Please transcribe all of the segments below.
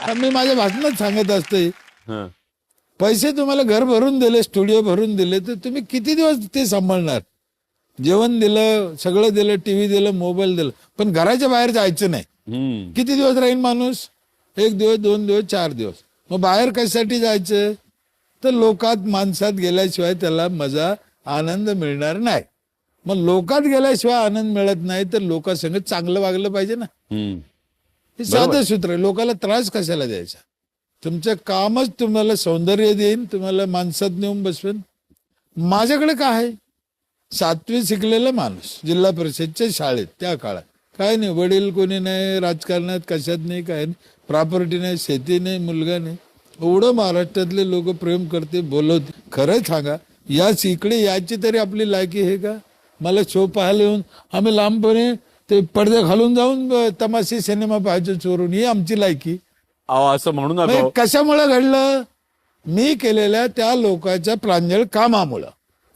मी माझ्या भाषणात सांगत असते, हं. पैसे तुम्हाला घर भरून दिले, स्टुडिओ भरून दिले, तर तुम्ही किती दिवस ते सांभाळणार? जेवण दिलं, सगळं दिलं, टीव्ही दिलं, मोबाईल दिलं, पण घराच्या बाहेर जायचं नाही. हम्म. किती दिवस राहील माणूस? 1 दिवस, 2 दिवस, 4 दिवस. मग बाहेर कशासाठी जायचं? तर लोकात माणसात गेल्याशिवाय त्याला मजा, आनंद मिळणार नाही. मग लोकात गेल्याशिवाय आनंद मिळत नाही, तर लोकांसंग चांगलं वागलं पाहिजे ना. हम्म. हे साधं सूत्र आहे. लोकाला त्रास कशाला द्यायचा? तुमचं कामच तुम्हाला सौंदर्य देईन, तुम्हाला माणसात नेऊन बसवेन. माझ्याकडे काय आहे? 7वी शिकलेला माणूस, जिल्हा परिषदच्या शाळेत त्या काळात. काय नाही, वडील कोणी नाही, राजकारणात कशात नाही, काय नाही, प्रॉपर्टी नाही, शेती नाही, मुलगा नाही. एवढं महाराष्ट्रातले लोक प्रेम करते, बोलवते. खरं सांगा, याच इकडे याची तरी आपली लायकी आहे का? मला शो पाहायला येऊन आम्ही लांबपणे ते पडदे घालून जाऊन तमाशे सिनेमा पाहायचो चोरून, ही आमची लायकी? अहो असं म्हणू नका. म्हणजे कशामुळे घडलं? मी केलेल्या त्या लोकांच्या प्रांजळ कामामुळं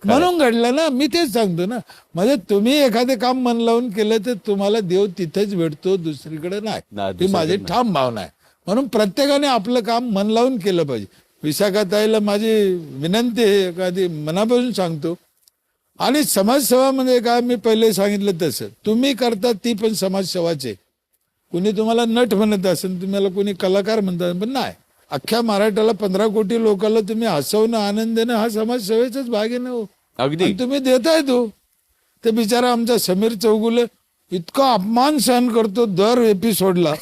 म्हणून घडलं ना. मी तेच सांगतो ना, म्हणजे तुम्ही एखादं काम मन लावून केलं तर तुम्हाला देव तिथेच भेटतो, दुसरीकडे नाही. ही माझी ठाम भावना आहे. म्हणून प्रत्येकाने आपलं काम मन लावून केलं पाहिजे. विशाखाताईला माझी विनंती आहे, एखादी मनापासून सांगतो. आणि समाजसेवा म्हणजे काय, मी पहिले सांगितलं तसं तुम्ही करता ती पण समाजसेवाच आहे. कुणी तुम्हाला नट म्हणत असेल, तुम्हाला कोणी कलाकार म्हणतात, पण नाही. अख्ख्या महाराष्ट्राला 15 कोटी लोकांना तुम्ही हसवणं, आनंद देणं हा समाजसेवेचाच भाग आहे ना हो. अगदी. आणि तुम्ही देताय तो. ते बिचारा आमचा समीर चौगुले इतका अपमान सहन करतो दर एपिसोडला.